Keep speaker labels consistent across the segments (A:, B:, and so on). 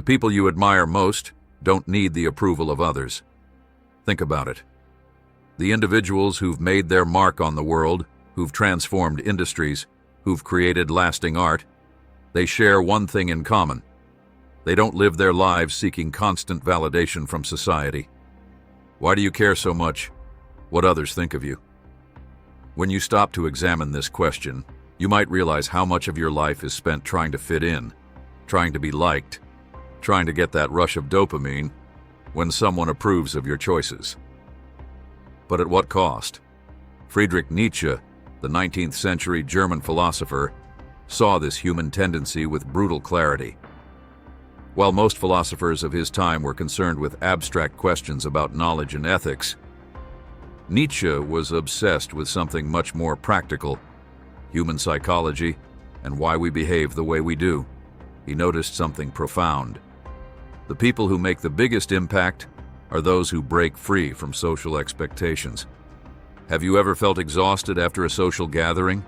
A: The people you admire most don't need the approval of others. Think about it. The individuals who've made their mark on the world, who've transformed industries, who've created lasting art, they share one thing in common. They don't live their lives seeking constant validation from society. Why do you care so much what others think of you? When you stop to examine this question, you might realize how much of your life is spent trying to fit in, trying to be liked, trying to get that rush of dopamine when someone approves of your choices. But at what cost? Friedrich Nietzsche, the 19th century German philosopher, saw this human tendency with brutal clarity. While most philosophers of his time were concerned with abstract questions about knowledge and ethics, Nietzsche was obsessed with something much more practical: human psychology and why we behave the way we do. He noticed something profound. The people who make the biggest impact are those who break free from social expectations. Have you ever felt exhausted after a social gathering?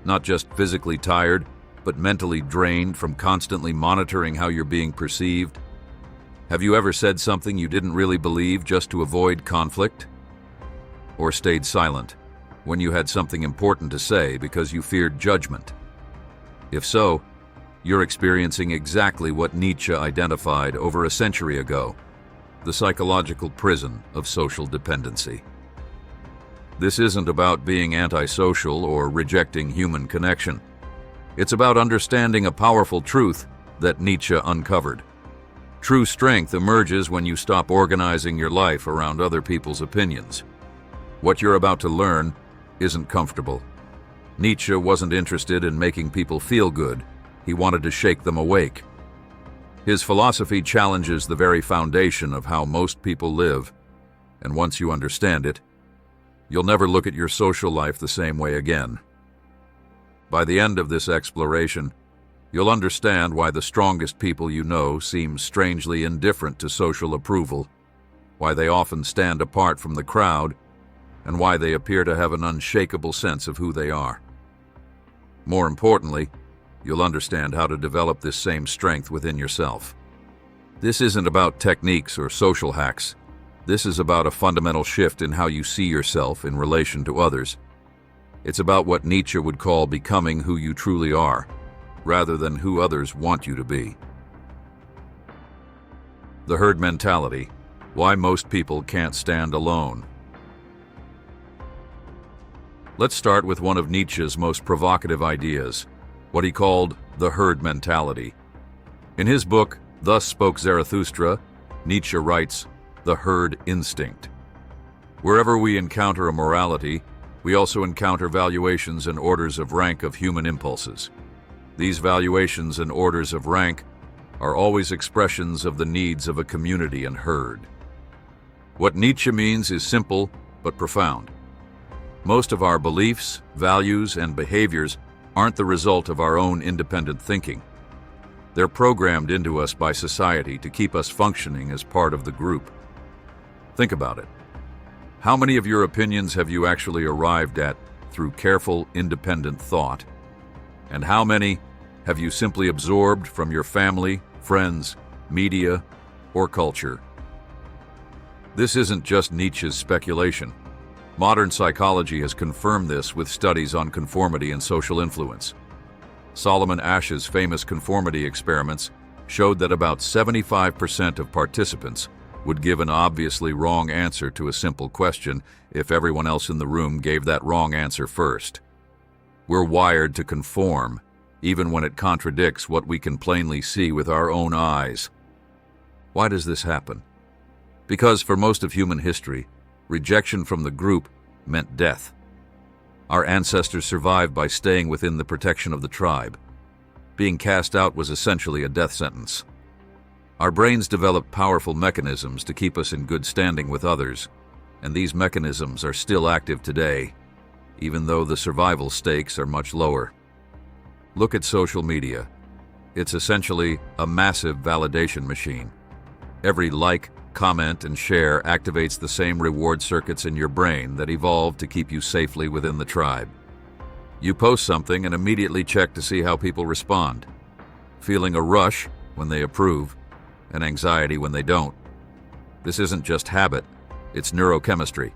A: Not just physically tired, but mentally drained from constantly monitoring how you're being perceived? Have you ever said something you didn't really believe just to avoid conflict? Or stayed silent when you had something important to say because you feared judgment? If so, you're experiencing exactly what Nietzsche identified over a century ago: the psychological prison of social dependency. This isn't about being antisocial or rejecting human connection. It's about understanding a powerful truth that Nietzsche uncovered. True strength emerges when you stop organizing your life around other people's opinions. What you're about to learn isn't comfortable. Nietzsche wasn't interested in making people feel good. He wanted to shake them awake. His philosophy challenges the very foundation of how most people live, and once you understand it, you'll never look at your social life the same way again. By the end of this exploration, you'll understand why the strongest people you know seem strangely indifferent to social approval, why they often stand apart from the crowd, and why they appear to have an unshakable sense of who they are. More importantly, you'll understand how to develop this same strength within yourself. This isn't about techniques or social hacks. This is about a fundamental shift in how you see yourself in relation to others. It's about what Nietzsche would call becoming who you truly are, rather than who others want you to be. The herd mentality: why most people can't stand alone. Let's start with one of Nietzsche's most provocative ideas, what he called the herd mentality. In his book, Thus Spoke Zarathustra, Nietzsche writes, "The herd instinct. Wherever we encounter a morality, we also encounter valuations and orders of rank of human impulses. These valuations and orders of rank are always expressions of the needs of a community and herd." What Nietzsche means is simple but profound. Most of our beliefs, values, and behaviors aren't the result of our own independent thinking. They're programmed into us by society to keep us functioning as part of the group. Think about it. How many of your opinions have you actually arrived at through careful, independent thought? And how many have you simply absorbed from your family, friends, media, or culture? This isn't just Nietzsche's speculation. Modern psychology has confirmed this with studies on conformity and social influence. Solomon Asch's famous conformity experiments showed that about 75% of participants would give an obviously wrong answer to a simple question if everyone else in the room gave that wrong answer first. We're wired to conform, even when it contradicts what we can plainly see with our own eyes. Why does this happen? Because for most of human history, rejection from the group meant death. Our ancestors survived by staying within the protection of the tribe. Being cast out was essentially a death sentence. Our brains developed powerful mechanisms to keep us in good standing with others, and these mechanisms are still active today, even though the survival stakes are much lower. Look at social media. It's essentially a massive validation machine. Every like, comment, and share activates the same reward circuits in your brain that evolved to keep you safely within the tribe. You post something and immediately check to see how people respond, feeling a rush when they approve, and anxiety when they don't. This isn't just habit, it's neurochemistry.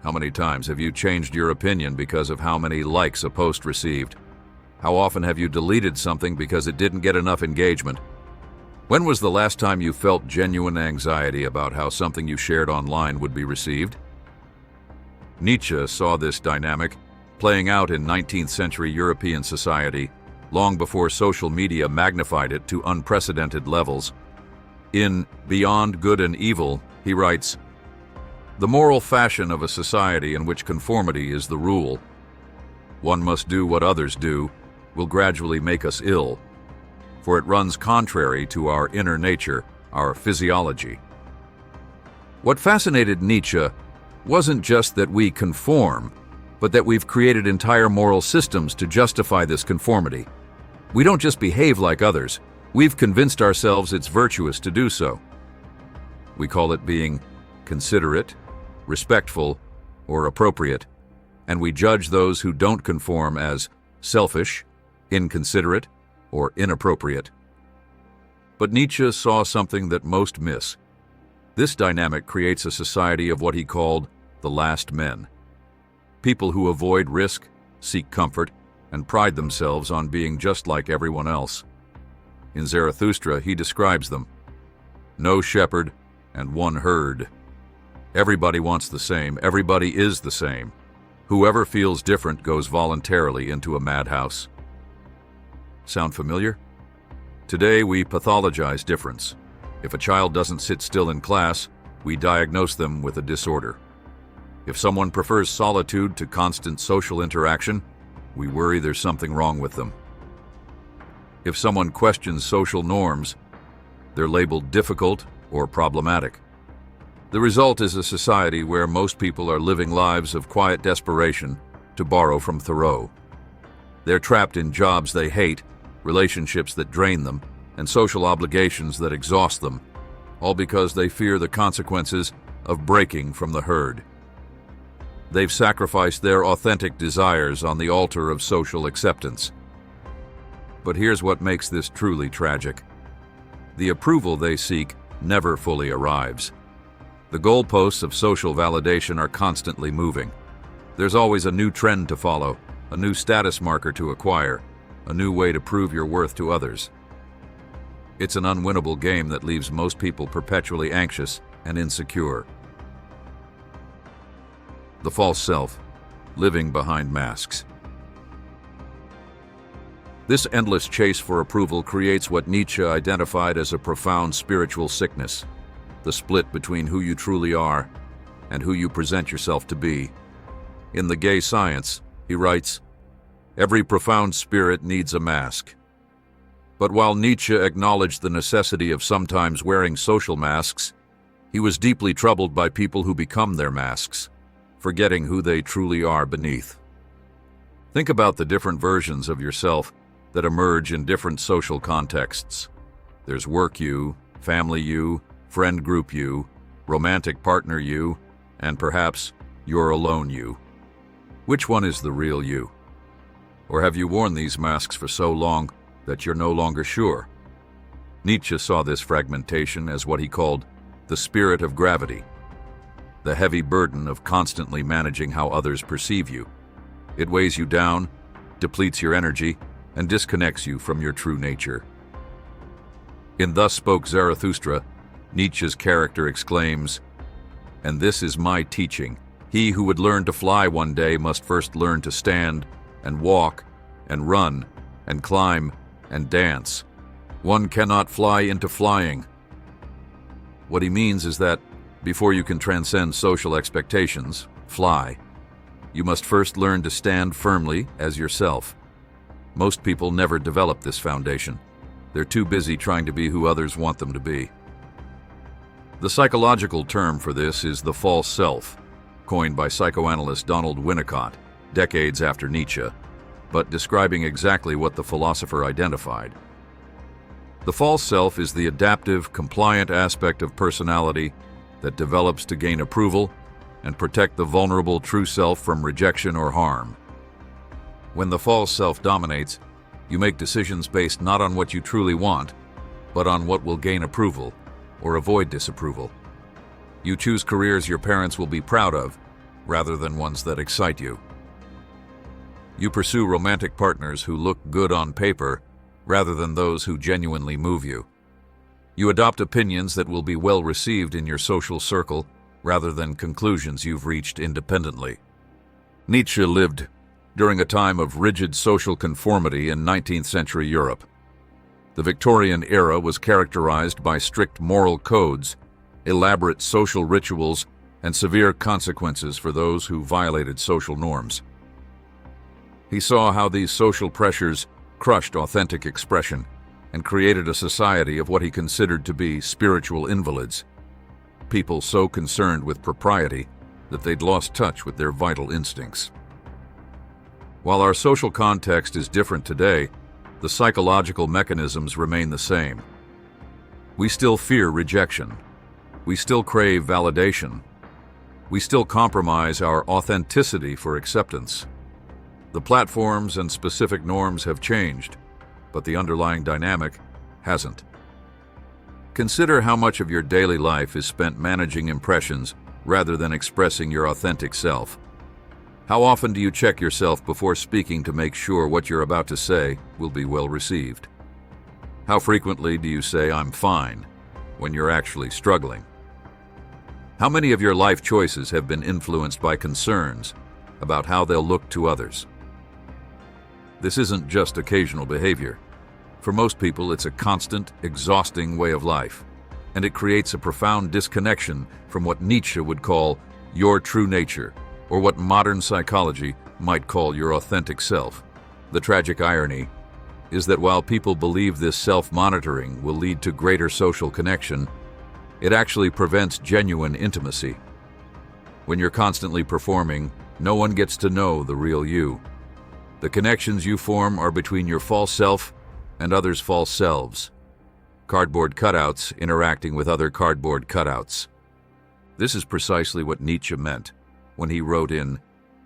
A: How many times have you changed your opinion because of how many likes a post received? How often have you deleted something because it didn't get enough engagement? When was the last time you felt genuine anxiety about how something you shared online would be received? Nietzsche saw this dynamic playing out in 19th century European society long before social media magnified it to unprecedented levels. In Beyond Good and Evil, he writes, "The moral fashion of a society in which conformity is the rule, one must do what others do, will gradually make us ill, for it runs contrary to our inner nature, our physiology." What fascinated Nietzsche wasn't just that we conform, but that we've created entire moral systems to justify this conformity. We don't just behave like others, we've convinced ourselves it's virtuous to do so. We call it being considerate, respectful, or appropriate, and we judge those who don't conform as selfish, inconsiderate, or inappropriate. But Nietzsche saw something that most miss. This dynamic creates a society of what he called the last men. People who avoid risk, seek comfort, and pride themselves on being just like everyone else. In Zarathustra, he describes them: no shepherd and one herd. Everybody wants the same, everybody is the same. Whoever feels different goes voluntarily into a madhouse. Sound familiar? Today we pathologize difference. If a child doesn't sit still in class, we diagnose them with a disorder. If someone prefers solitude to constant social interaction, we worry there's something wrong with them. If someone questions social norms, they're labeled difficult or problematic. The result is a society where most people are living lives of quiet desperation, to borrow from Thoreau. They're trapped in jobs they hate, relationships that drain them, and social obligations that exhaust them, all because they fear the consequences of breaking from the herd. They've sacrificed their authentic desires on the altar of social acceptance. But here's what makes this truly tragic. The approval they seek never fully arrives. The goalposts of social validation are constantly moving. There's always a new trend to follow, a new status marker to acquire, a new way to prove your worth to others. It's an unwinnable game that leaves most people perpetually anxious and insecure. The false self, living behind masks. This endless chase for approval creates what Nietzsche identified as a profound spiritual sickness, the split between who you truly are and who you present yourself to be. In The Gay Science, he writes, "Every profound spirit needs a mask." But while Nietzsche acknowledged the necessity of sometimes wearing social masks, he was deeply troubled by people who become their masks, forgetting who they truly are beneath. Think about the different versions of yourself that emerge in different social contexts. There's work you, family you, friend group you, romantic partner you, and perhaps you're alone you. Which one is the real you? Or have you worn these masks for so long that you're no longer sure? Nietzsche saw this fragmentation as what he called the spirit of gravity, the heavy burden of constantly managing how others perceive you. It weighs you down, depletes your energy, and disconnects you from your true nature. In Thus Spoke Zarathustra, Nietzsche's character exclaims, "And this is my teaching. He who would learn to fly one day must first learn to stand and walk and run and climb and dance. One cannot fly into flying." What he means is that before you can transcend social expectations, fly, you must first learn to stand firmly as yourself. Most people never develop this foundation. They're too busy trying to be who others want them to be. The psychological term for this is the false self, coined by psychoanalyst Donald Winnicott decades after Nietzsche, but describing exactly what the philosopher identified. The false self is the adaptive, compliant aspect of personality that develops to gain approval and protect the vulnerable true self from rejection or harm. When the false self dominates, you make decisions based not on what you truly want, but on what will gain approval or avoid disapproval. You choose careers your parents will be proud of, rather than ones that excite you. You pursue romantic partners who look good on paper, rather than those who genuinely move you. You adopt opinions that will be well received in your social circle, rather than conclusions you've reached independently. Nietzsche lived during a time of rigid social conformity in 19th century Europe. The Victorian era was characterized by strict moral codes, elaborate social rituals, and severe consequences for those who violated social norms. He saw how these social pressures crushed authentic expression and created a society of what he considered to be spiritual invalids, people so concerned with propriety that they'd lost touch with their vital instincts. While our social context is different today, the psychological mechanisms remain the same. We still fear rejection. We still crave validation. We still compromise our authenticity for acceptance. The platforms and specific norms have changed, but the underlying dynamic hasn't. Consider how much of your daily life is spent managing impressions rather than expressing your authentic self. How often do you check yourself before speaking to make sure what you're about to say will be well received? How frequently do you say, "I'm fine," when you're actually struggling? How many of your life choices have been influenced by concerns about how they'll look to others? This isn't just occasional behavior. For most people, it's a constant, exhausting way of life, and it creates a profound disconnection from what Nietzsche would call your true nature, or what modern psychology might call your authentic self. The tragic irony is that while people believe this self-monitoring will lead to greater social connection, it actually prevents genuine intimacy. When you're constantly performing, no one gets to know the real you. The connections you form are between your false self and others' false selves. Cardboard cutouts interacting with other cardboard cutouts. This is precisely what Nietzsche meant when he wrote in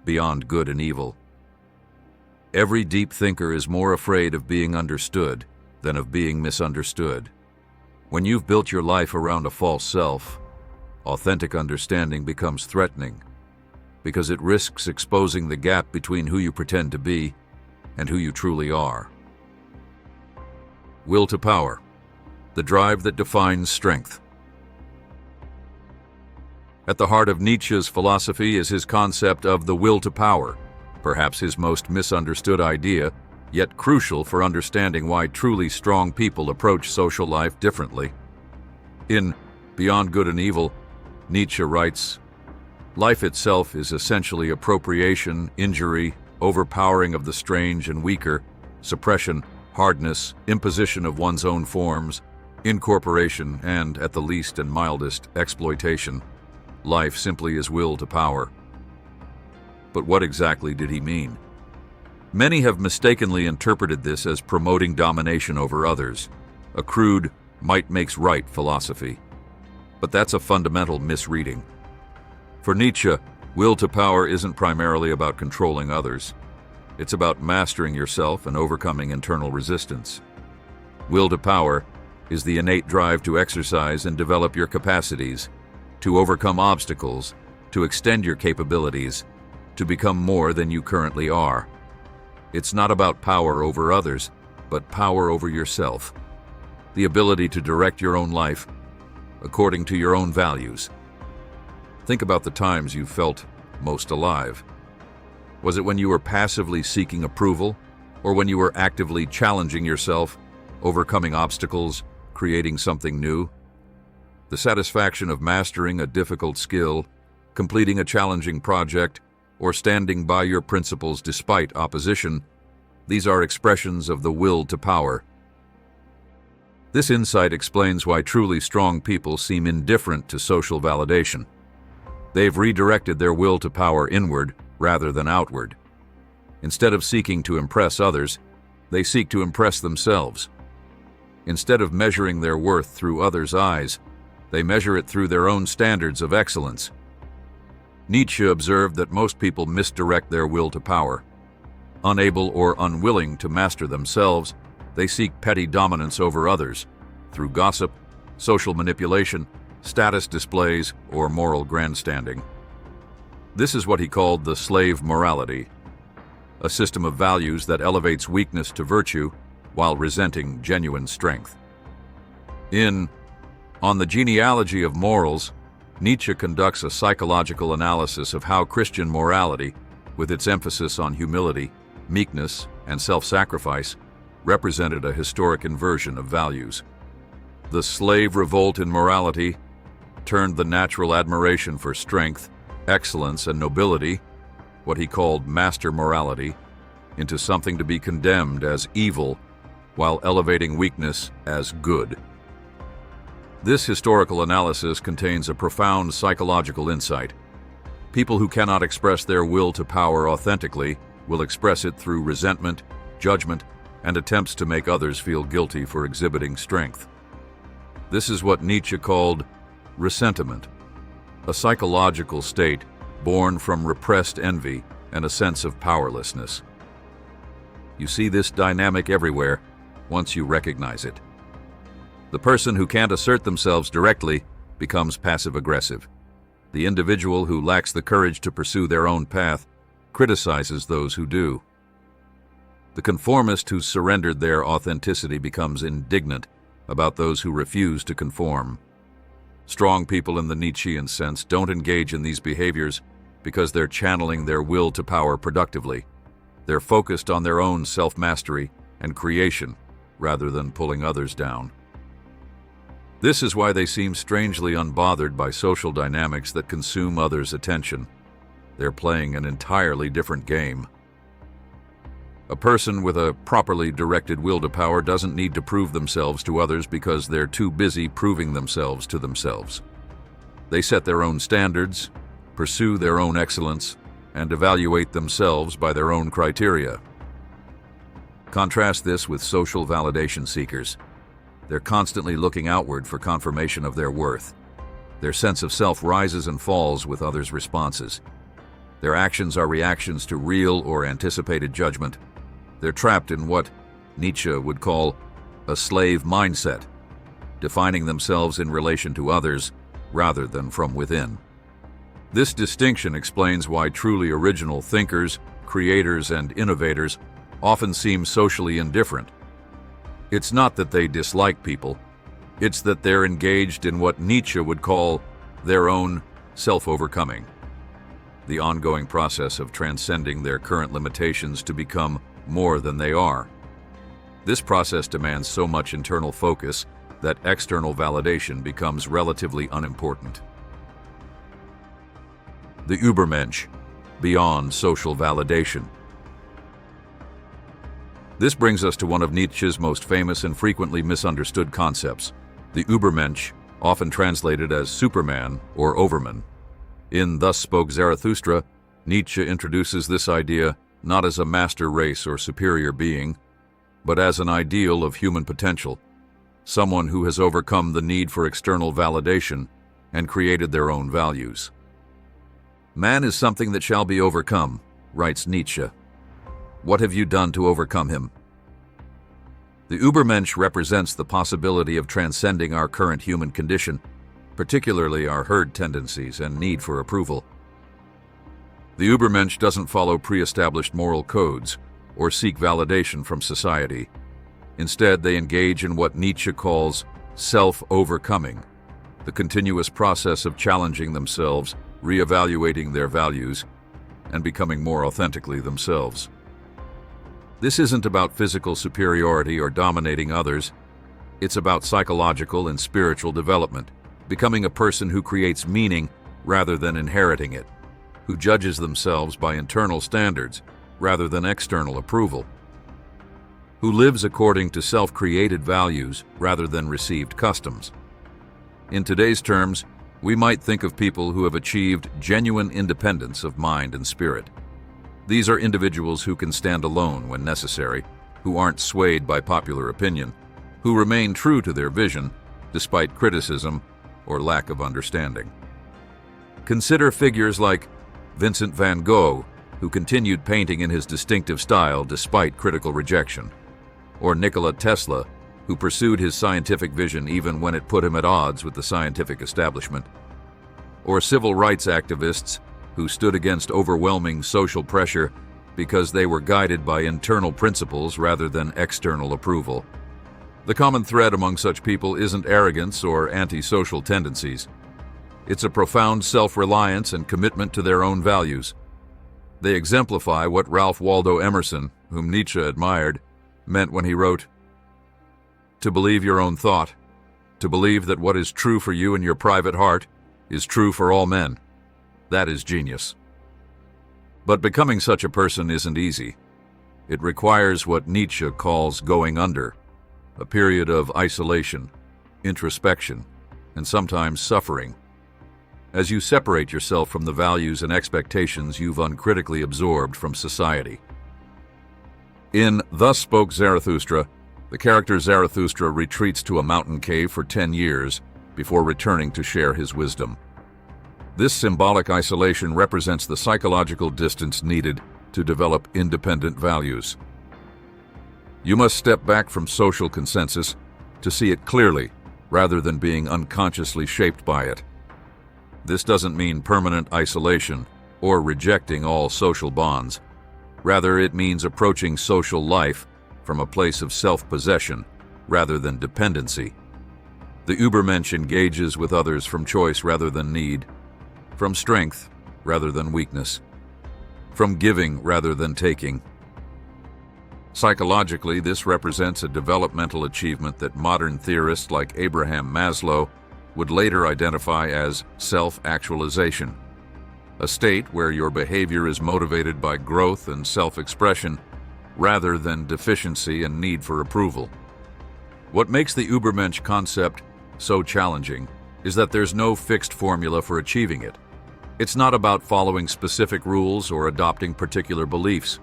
A: Beyond Good and Evil. Every deep thinker is more afraid of being understood than of being misunderstood. When you've built your life around a false self, authentic understanding becomes threatening, because it risks exposing the gap between who you pretend to be and who you truly are. Will to power, the drive that defines strength. At the heart of Nietzsche's philosophy is his concept of the will to power, perhaps his most misunderstood idea, yet crucial for understanding why truly strong people approach social life differently. In Beyond Good and Evil, Nietzsche writes, "Life itself is essentially appropriation, injury, overpowering of the strange and weaker, suppression, hardness, imposition of one's own forms, incorporation, and, at the least and mildest, exploitation. Life simply is will to power." But what exactly did he mean? Many have mistakenly interpreted this as promoting domination over others, a crude might makes right philosophy. But that's a fundamental misreading. For Nietzsche, will to power isn't primarily about controlling others. It's about mastering yourself and overcoming internal resistance. Will to power is the innate drive to exercise and develop your capacities, to overcome obstacles, to extend your capabilities, to become more than you currently are. It's not about power over others, but power over yourself. The ability to direct your own life according to your own values. Think about the times you felt most alive. Was it when you were passively seeking approval, or when you were actively challenging yourself, overcoming obstacles, creating something new? The satisfaction of mastering a difficult skill, completing a challenging project, or standing by your principles despite opposition, these are expressions of the will to power. This insight explains why truly strong people seem indifferent to social validation. They've redirected their will to power inward rather than outward. Instead of seeking to impress others, they seek to impress themselves. Instead of measuring their worth through others' eyes, they measure it through their own standards of excellence. Nietzsche observed that most people misdirect their will to power. Unable or unwilling to master themselves, they seek petty dominance over others, through gossip, social manipulation, status displays, or moral grandstanding. This is what he called the slave morality, a system of values that elevates weakness to virtue while resenting genuine strength. On the Genealogy of Morals, Nietzsche conducts a psychological analysis of how Christian morality, with its emphasis on humility, meekness, and self-sacrifice, represented a historic inversion of values. The slave revolt in morality turned the natural admiration for strength, excellence, and nobility, what he called master morality, into something to be condemned as evil, while elevating weakness as good. This historical analysis contains a profound psychological insight. People who cannot express their will to power authentically will express it through resentment, judgment, and attempts to make others feel guilty for exhibiting strength. This is what Nietzsche called ressentiment, a psychological state born from repressed envy and a sense of powerlessness. You see this dynamic everywhere once you recognize it. The person who can't assert themselves directly becomes passive-aggressive. The individual who lacks the courage to pursue their own path criticizes those who do. The conformist who surrendered their authenticity becomes indignant about those who refuse to conform. Strong people in the Nietzschean sense don't engage in these behaviors because they're channeling their will to power productively. They're focused on their own self-mastery and creation rather than pulling others down. This is why they seem strangely unbothered by social dynamics that consume others' attention. They're playing an entirely different game. A person with a properly directed will to power doesn't need to prove themselves to others because they're too busy proving themselves to themselves. They set their own standards, pursue their own excellence, and evaluate themselves by their own criteria. Contrast this with social validation seekers. They're constantly looking outward for confirmation of their worth. Their sense of self rises and falls with others' responses. Their actions are reactions to real or anticipated judgment. They're trapped in what Nietzsche would call a slave mindset, defining themselves in relation to others rather than from within. This distinction explains why truly original thinkers, creators, and innovators often seem socially indifferent. It's not that they dislike people, it's that they're engaged in what Nietzsche would call their own self-overcoming, the ongoing process of transcending their current limitations to become more than they are. This process demands so much internal focus that external validation becomes relatively unimportant. The Übermensch, beyond social validation. This brings us to one of Nietzsche's most famous and frequently misunderstood concepts, the Übermensch, often translated as Superman or Overman. In Thus Spoke Zarathustra, Nietzsche introduces this idea not as a master race or superior being, but as an ideal of human potential, someone who has overcome the need for external validation and created their own values. Man is something that shall be overcome, writes Nietzsche. What have you done to overcome him? The Übermensch represents the possibility of transcending our current human condition, particularly our herd tendencies and need for approval. The Übermensch doesn't follow pre-established moral codes or seek validation from society. Instead, they engage in what Nietzsche calls self-overcoming, the continuous process of challenging themselves, reevaluating their values, and becoming more authentically themselves. This isn't about physical superiority or dominating others. It's about psychological and spiritual development, becoming a person who creates meaning rather than inheriting it, who judges themselves by internal standards rather than external approval, who lives according to self-created values rather than received customs. In today's terms, we might think of people who have achieved genuine independence of mind and spirit. These are individuals who can stand alone when necessary, who aren't swayed by popular opinion, who remain true to their vision despite criticism or lack of understanding. Consider figures like Vincent van Gogh, who continued painting in his distinctive style despite critical rejection, or Nikola Tesla, who pursued his scientific vision even when it put him at odds with the scientific establishment, or civil rights activists who stood against overwhelming social pressure because they were guided by internal principles rather than external approval. The common thread among such people isn't arrogance or antisocial tendencies. It's a profound self-reliance and commitment to their own values. They exemplify what Ralph Waldo Emerson, whom Nietzsche admired, meant when he wrote, "To believe your own thought, to believe that what is true for you in your private heart is true for all men. That is genius." But becoming such a person isn't easy. It requires what Nietzsche calls going under, a period of isolation, introspection, and sometimes suffering, as you separate yourself from the values and expectations you've uncritically absorbed from society. In Thus Spoke Zarathustra, the character Zarathustra retreats to a mountain cave for 10 years before returning to share his wisdom. This symbolic isolation represents the psychological distance needed to develop independent values. You must step back from social consensus to see it clearly, rather than being unconsciously shaped by it. This doesn't mean permanent isolation or rejecting all social bonds. Rather, it means approaching social life from a place of self-possession rather than dependency. The Übermensch engages with others from choice rather than need, from strength rather than weakness, from giving rather than taking. Psychologically, this represents a developmental achievement that modern theorists like Abraham Maslow would later identify as self-actualization, a state where your behavior is motivated by growth and self-expression rather than deficiency and need for approval. What makes the Übermensch concept so challenging is that there's no fixed formula for achieving it. It's not about following specific rules or adopting particular beliefs.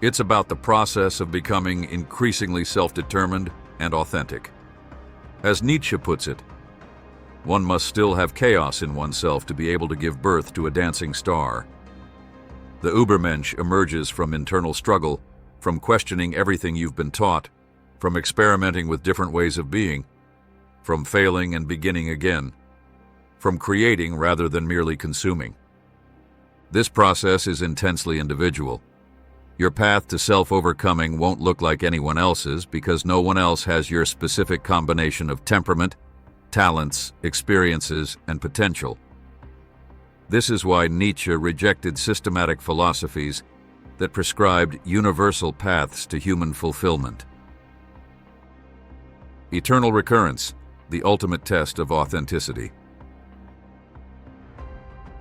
A: It's about the process of becoming increasingly self-determined and authentic. As Nietzsche puts it, one must still have chaos in oneself to be able to give birth to a dancing star. The Übermensch emerges from internal struggle, from questioning everything you've been taught, from experimenting with different ways of being, from failing and beginning again, from creating rather than merely consuming. This process is intensely individual. Your path to self-overcoming won't look like anyone else's because no one else has your specific combination of temperament, talents, experiences, and potential. This is why Nietzsche rejected systematic philosophies that prescribed universal paths to human fulfillment. Eternal recurrence, the ultimate test of authenticity.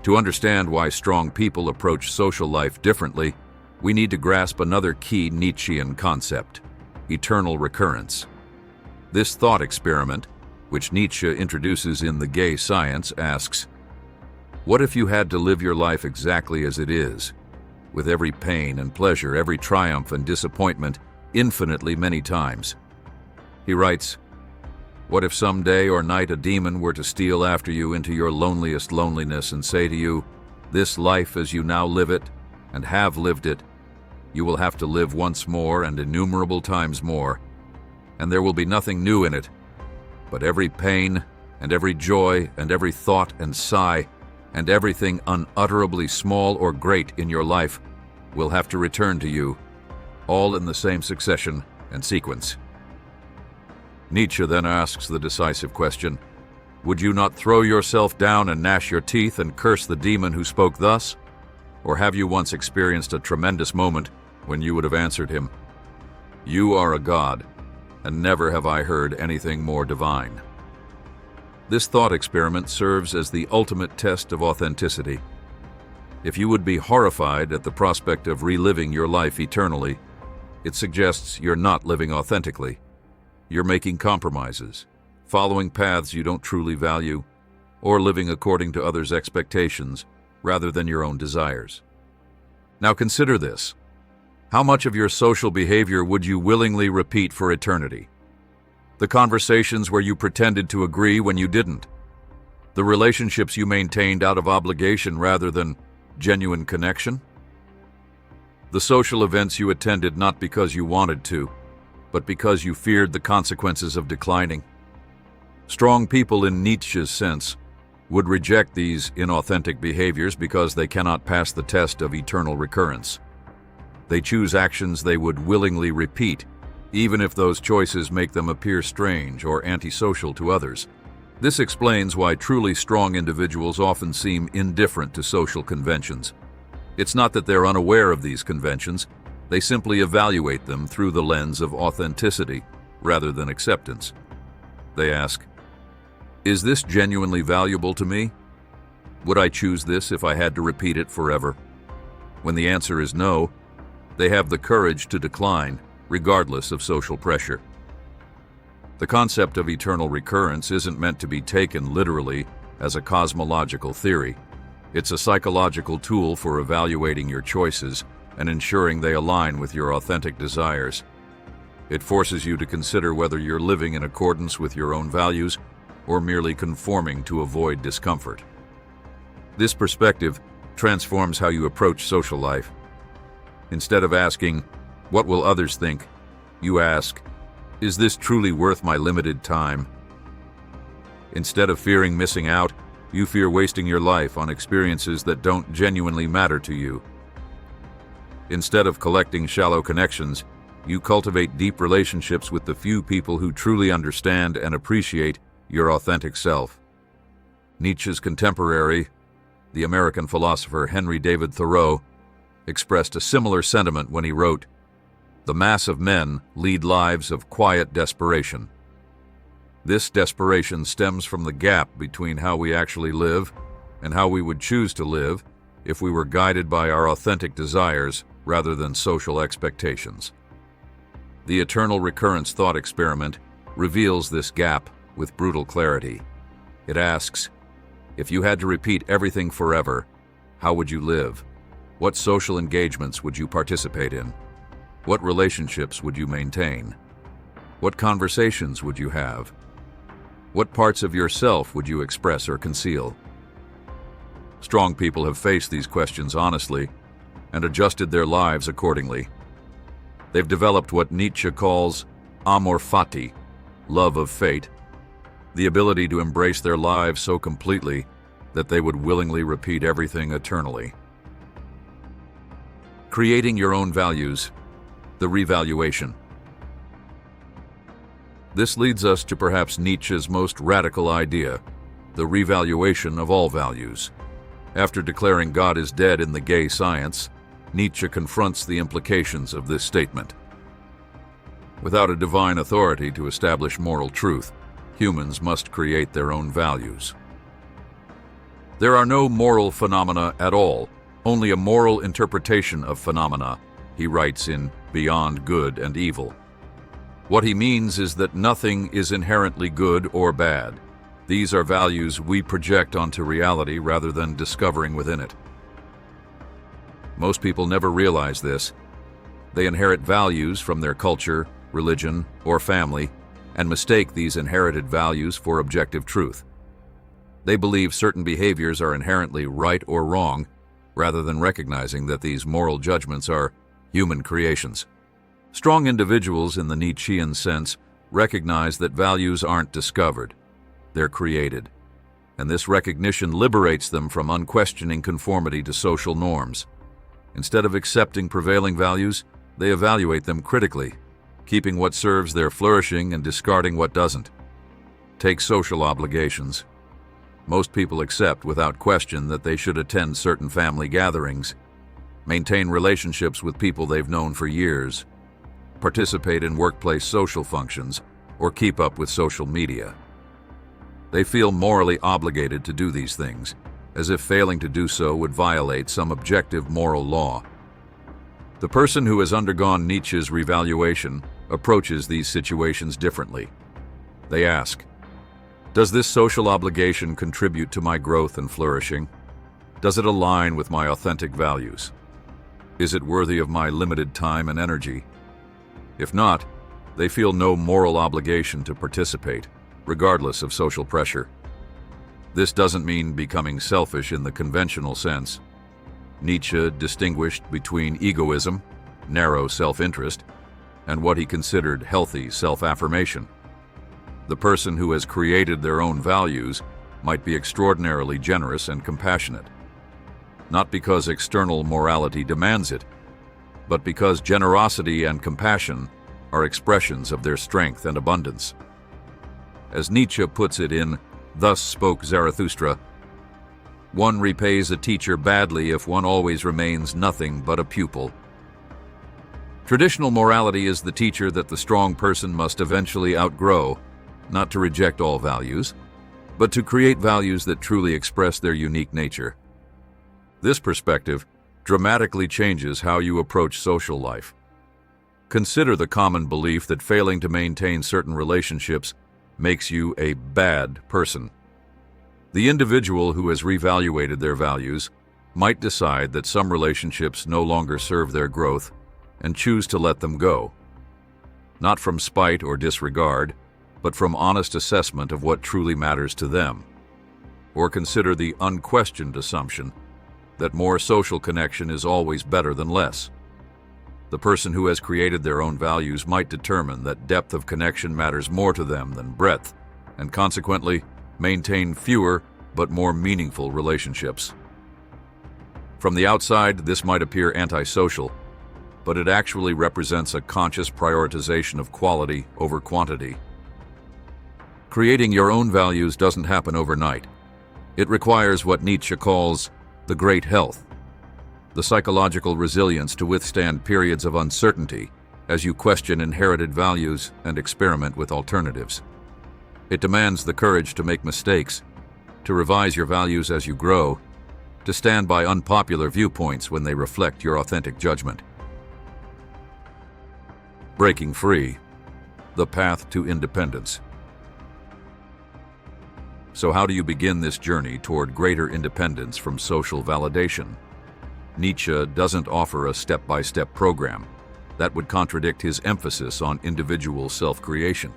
A: To understand why strong people approach social life differently, we need to grasp another key Nietzschean concept: eternal recurrence. This thought experiment, which Nietzsche introduces in The Gay Science, asks, what if you had to live your life exactly as it is, with every pain and pleasure, every triumph and disappointment, infinitely many times? He writes, what if some day or night a demon were to steal after you into your loneliest loneliness and say to you, this life as you now live it, and have lived it, you will have to live once more and innumerable times more, and there will be nothing new in it, but every pain and every joy and every thought and sigh and everything unutterably small or great in your life will have to return to you, all in the same succession and sequence. Nietzsche then asks the decisive question, would you not throw yourself down and gnash your teeth and curse the demon who spoke thus? Or have you once experienced a tremendous moment when you would have answered him, you are a god, and never have I heard anything more divine? This thought experiment serves as the ultimate test of authenticity. If you would be horrified at the prospect of reliving your life eternally, it suggests you're not living authentically. You're making compromises, following paths you don't truly value, or living according to others' expectations rather than your own desires. Now consider this. How much of your social behavior would you willingly repeat for eternity? The conversations where you pretended to agree when you didn't. The relationships you maintained out of obligation rather than genuine connection. The social events you attended not because you wanted to, but because you feared the consequences of declining. Strong people in Nietzsche's sense would reject these inauthentic behaviors because they cannot pass the test of eternal recurrence. They choose actions they would willingly repeat, even if those choices make them appear strange or antisocial to others. This explains why truly strong individuals often seem indifferent to social conventions. It's not that they're unaware of these conventions, they simply evaluate them through the lens of authenticity rather than acceptance. They ask, "Is this genuinely valuable to me? Would I choose this if I had to repeat it forever?" When the answer is no, they have the courage to decline, regardless of social pressure. The concept of eternal recurrence isn't meant to be taken literally as a cosmological theory. It's a psychological tool for evaluating your choices and ensuring they align with your authentic desires. It forces you to consider whether you're living in accordance with your own values or merely conforming to avoid discomfort. This perspective transforms how you approach social life. Instead of asking, "What will others think?" you ask, "Is this truly worth my limited time?" Instead of fearing missing out, you fear wasting your life on experiences that don't genuinely matter to you. Instead of collecting shallow connections, you cultivate deep relationships with the few people who truly understand and appreciate your authentic self. Nietzsche's contemporary, the American philosopher Henry David Thoreau, expressed a similar sentiment when he wrote, "The mass of men lead lives of quiet desperation." This desperation stems from the gap between how we actually live and how we would choose to live if we were guided by our authentic desires rather than social expectations. The eternal recurrence thought experiment reveals this gap with brutal clarity. It asks, if you had to repeat everything forever, how would you live? What social engagements would you participate in? What relationships would you maintain? What conversations would you have? What parts of yourself would you express or conceal? Strong people have faced these questions honestly and adjusted their lives accordingly. They've developed what Nietzsche calls amor fati, love of fate, the ability to embrace their lives so completely that they would willingly repeat everything eternally. Creating your own values, the revaluation. This leads us to perhaps Nietzsche's most radical idea, the revaluation of all values. After declaring God is dead in the gay science, Nietzsche confronts the implications of this statement. Without a divine authority to establish moral truth, humans must create their own values. There are no moral phenomena at all, only a moral interpretation of phenomena, he writes in Beyond Good and Evil. What he means is that nothing is inherently good or bad. These are values we project onto reality rather than discovering within it. Most people never realize this. They inherit values from their culture, religion, or family, and mistake these inherited values for objective truth. They believe certain behaviors are inherently right or wrong, rather than recognizing that these moral judgments are human creations. Strong individuals in the Nietzschean sense recognize that values aren't discovered, they're created, and this recognition liberates them from unquestioning conformity to social norms. Instead of accepting prevailing values, they evaluate them critically, keeping what serves their flourishing and discarding what doesn't. Take social obligations. Most people accept without question that they should attend certain family gatherings, maintain relationships with people they've known for years, participate in workplace social functions, or keep up with social media. They feel morally obligated to do these things, as if failing to do so would violate some objective moral law. The person who has undergone Nietzsche's revaluation approaches these situations differently. They ask, does this social obligation contribute to my growth and flourishing? Does it align with my authentic values? Is it worthy of my limited time and energy? If not, they feel no moral obligation to participate, regardless of social pressure. This doesn't mean becoming selfish in the conventional sense. Nietzsche distinguished between egoism, narrow self-interest, and what he considered healthy self-affirmation. The person who has created their own values might be extraordinarily generous and compassionate, not because external morality demands it, but because generosity and compassion are expressions of their strength and abundance. As Nietzsche puts it in Thus Spoke Zarathustra, one repays a teacher badly if one always remains nothing but a pupil. Traditional morality is the teacher that the strong person must eventually outgrow, not to reject all values, but to create values that truly express their unique nature. This perspective dramatically changes how you approach social life. Consider the common belief that failing to maintain certain relationships makes you a bad person. The individual who has reevaluated their values might decide that some relationships no longer serve their growth and choose to let them go, not from spite or disregard, but from honest assessment of what truly matters to them. Or consider the unquestioned assumption that more social connection is always better than less. The person who has created their own values might determine that depth of connection matters more to them than breadth, and consequently maintain fewer but more meaningful relationships. From the outside, this might appear antisocial, but it actually represents a conscious prioritization of quality over quantity. Creating your own values doesn't happen overnight. It requires what Nietzsche calls the great health, the psychological resilience to withstand periods of uncertainty as you question inherited values and experiment with alternatives. It demands the courage to make mistakes, to revise your values as you grow, to stand by unpopular viewpoints when they reflect your authentic judgment. Breaking free, the path to independence. So how do you begin this journey toward greater independence from social validation? Nietzsche doesn't offer a step-by-step program. That would contradict his emphasis on individual self-creation.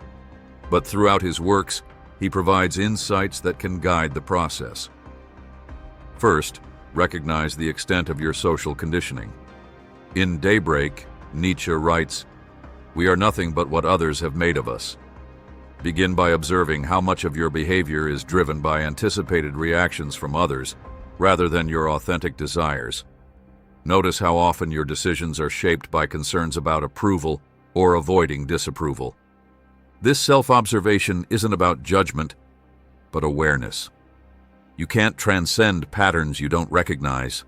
A: But throughout his works, he provides insights that can guide the process. First, recognize the extent of your social conditioning. In Daybreak, Nietzsche writes, "We are nothing but what others have made of us." Begin by observing how much of your behavior is driven by anticipated reactions from others rather than your authentic desires. Notice how often your decisions are shaped by concerns about approval or avoiding disapproval. This self-observation isn't about judgment, but awareness. You can't transcend patterns you don't recognize.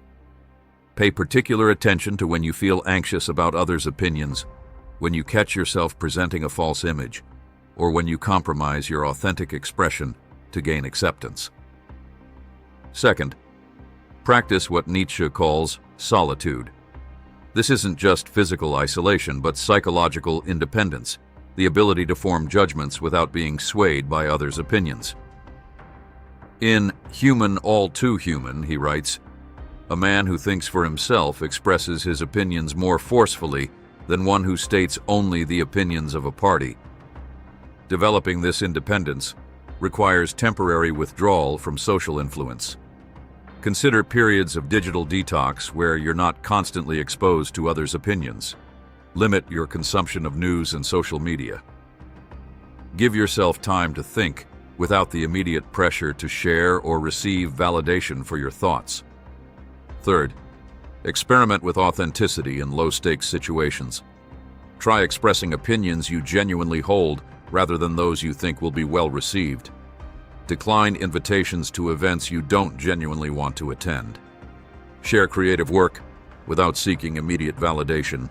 A: Pay particular attention to when you feel anxious about others' opinions, when you catch yourself presenting a false image, or when you compromise your authentic expression to gain acceptance. Second, practice what Nietzsche calls solitude. This isn't just physical isolation, but psychological independence, the ability to form judgments without being swayed by others' opinions. In Human All Too Human, he writes, "A man who thinks for himself expresses his opinions more forcefully than one who states only the opinions of a party." Developing this independence requires temporary withdrawal from social influence. Consider periods of digital detox where you're not constantly exposed to others' opinions. Limit your consumption of news and social media. Give yourself time to think without the immediate pressure to share or receive validation for your thoughts. Third, experiment with authenticity in low-stakes situations. Try expressing opinions you genuinely hold rather than those you think will be well received. Decline invitations to events you don't genuinely want to attend. Share creative work without seeking immediate validation.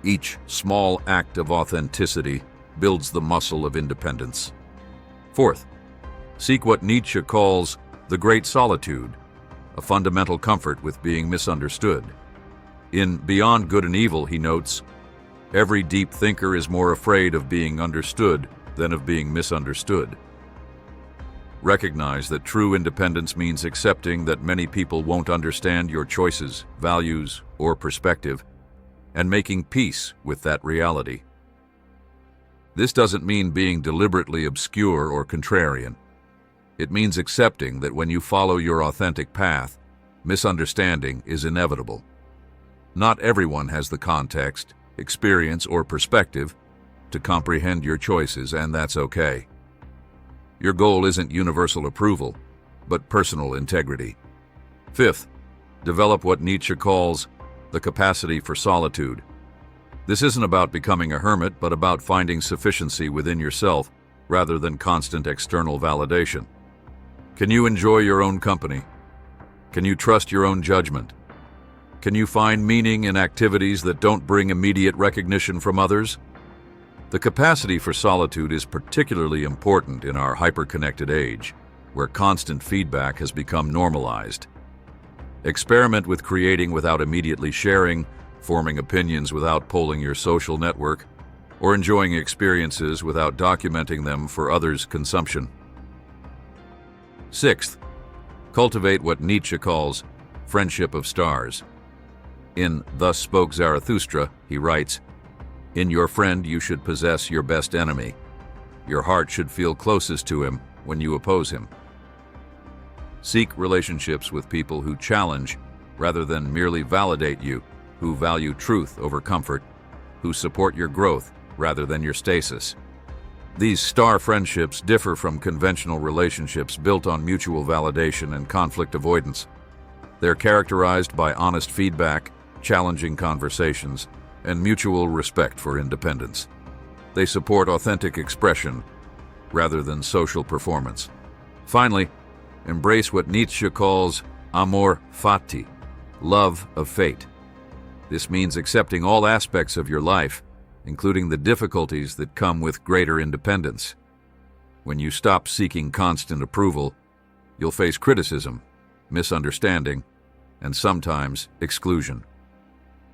A: Each small act of authenticity builds the muscle of independence. Fourth, seek what Nietzsche calls the great solitude, a fundamental comfort with being misunderstood. In Beyond Good and Evil, he notes, "Every deep thinker is more afraid of being understood than of being misunderstood." Recognize that true independence means accepting that many people won't understand your choices, values, or perspective, and making peace with that reality. This doesn't mean being deliberately obscure or contrarian. It means accepting that when you follow your authentic path, misunderstanding is inevitable. Not everyone has the context, experience, or perspective to comprehend your choices, and that's okay. Your goal isn't universal approval, but personal integrity. Fifth, develop what Nietzsche calls the capacity for solitude. This isn't about becoming a hermit, but about finding sufficiency within yourself rather than constant external validation. Can you enjoy your own company? Can you trust your own judgment? Can you find meaning in activities that don't bring immediate recognition from others? The capacity for solitude is particularly important in our hyper-connected age, where constant feedback has become normalized. Experiment with creating without immediately sharing, forming opinions without polling your social network, or enjoying experiences without documenting them for others' consumption. Sixth, cultivate what Nietzsche calls friendship of stars. In Thus Spoke Zarathustra, he writes, "In your friend you should possess your best enemy. Your heart should feel closest to him when you oppose him." Seek relationships with people who challenge rather than merely validate you, who value truth over comfort, who support your growth rather than your stasis. These star friendships differ from conventional relationships built on mutual validation and conflict avoidance. They're characterized by honest feedback, challenging conversations, and mutual respect for independence. They support authentic expression rather than social performance. Finally, embrace what Nietzsche calls amor fati, love of fate. This means accepting all aspects of your life, including the difficulties that come with greater independence. When you stop seeking constant approval, you'll face criticism, misunderstanding, and sometimes exclusion.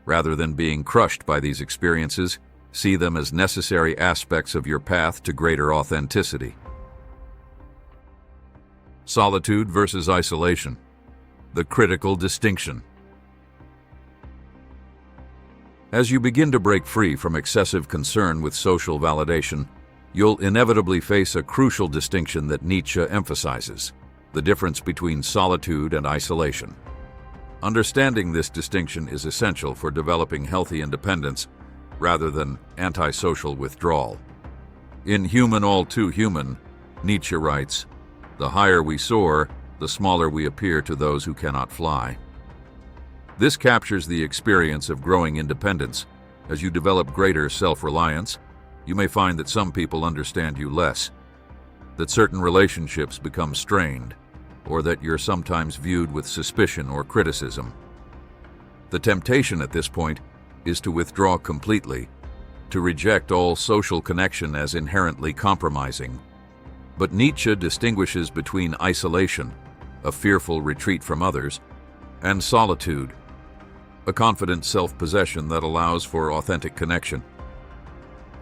A: Rather than being crushed by these experiences, see them as necessary aspects of your path to greater authenticity. Solitude versus isolation. The critical distinction. As you begin to break free from excessive concern with social validation, you'll inevitably face a crucial distinction that Nietzsche emphasizes: the difference between solitude and isolation. Understanding this distinction is essential for developing healthy independence rather than antisocial withdrawal. In Human All Too Human, Nietzsche writes, "The higher we soar, the smaller we appear to those who cannot fly." This captures the experience of growing independence. As you develop greater self-reliance, you may find that some people understand you less, that certain relationships become strained, or that you're sometimes viewed with suspicion or criticism. The temptation at this point is to withdraw completely, to reject all social connection as inherently compromising. But Nietzsche distinguishes between isolation, a fearful retreat from others, and solitude, a confident self-possession that allows for authentic connection.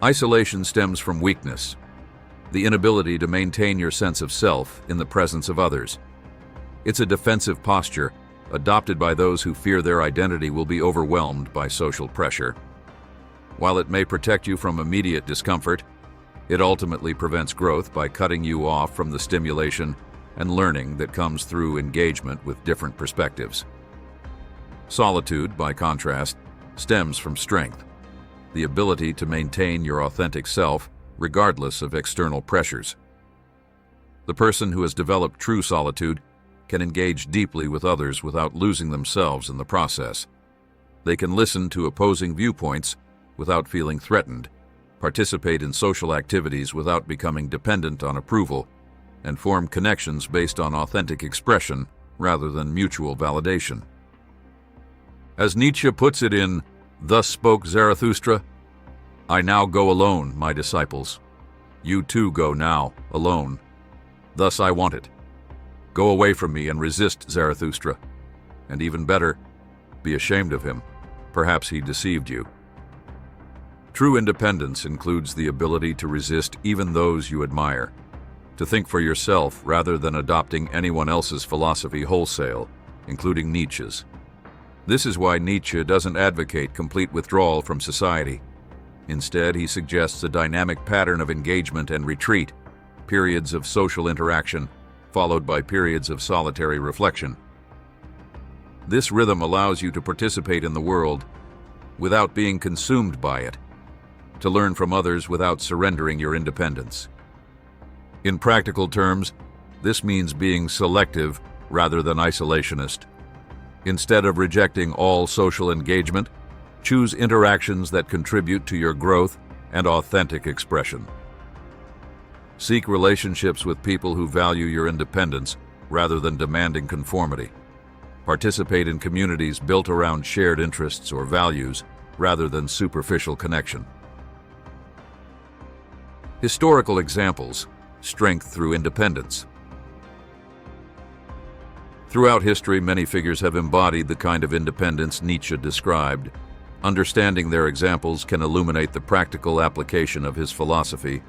A: Isolation stems from weakness, the inability to maintain your sense of self in the presence of others. It's a defensive posture adopted by those who fear their identity will be overwhelmed by social pressure. While it may protect you from immediate discomfort, it ultimately prevents growth by cutting you off from the stimulation and learning that comes through engagement with different perspectives. Solitude, by contrast, stems from strength, the ability to maintain your authentic self regardless of external pressures. The person who has developed true solitude can engage deeply with others without losing themselves in the process. They can listen to opposing viewpoints without feeling threatened, participate in social activities without becoming dependent on approval, and form connections based on authentic expression rather than mutual validation. As Nietzsche puts it in Thus Spoke Zarathustra, "I now go alone, my disciples. You too go now, alone. Thus I want it. Go away from me and resist Zarathustra. And even better, be ashamed of him. Perhaps he deceived you." True independence includes the ability to resist even those you admire, to think for yourself rather than adopting anyone else's philosophy wholesale, including Nietzsche's. This is why Nietzsche doesn't advocate complete withdrawal from society. Instead, he suggests a dynamic pattern of engagement and retreat, periods of social interaction, followed by periods of solitary reflection. This rhythm allows you to participate in the world without being consumed by it, to learn from others without surrendering your independence. In practical terms, this means being selective rather than isolationist. Instead of rejecting all social engagement, choose interactions that contribute to your growth and authentic expression. Seek relationships with people who value your independence rather than demanding conformity. Participate in communities built around shared interests or values rather than superficial connection. Historical examples: strength through independence. Throughout history, many figures have embodied the kind of independence Nietzsche described. Understanding their examples can illuminate the practical application of his philosophy.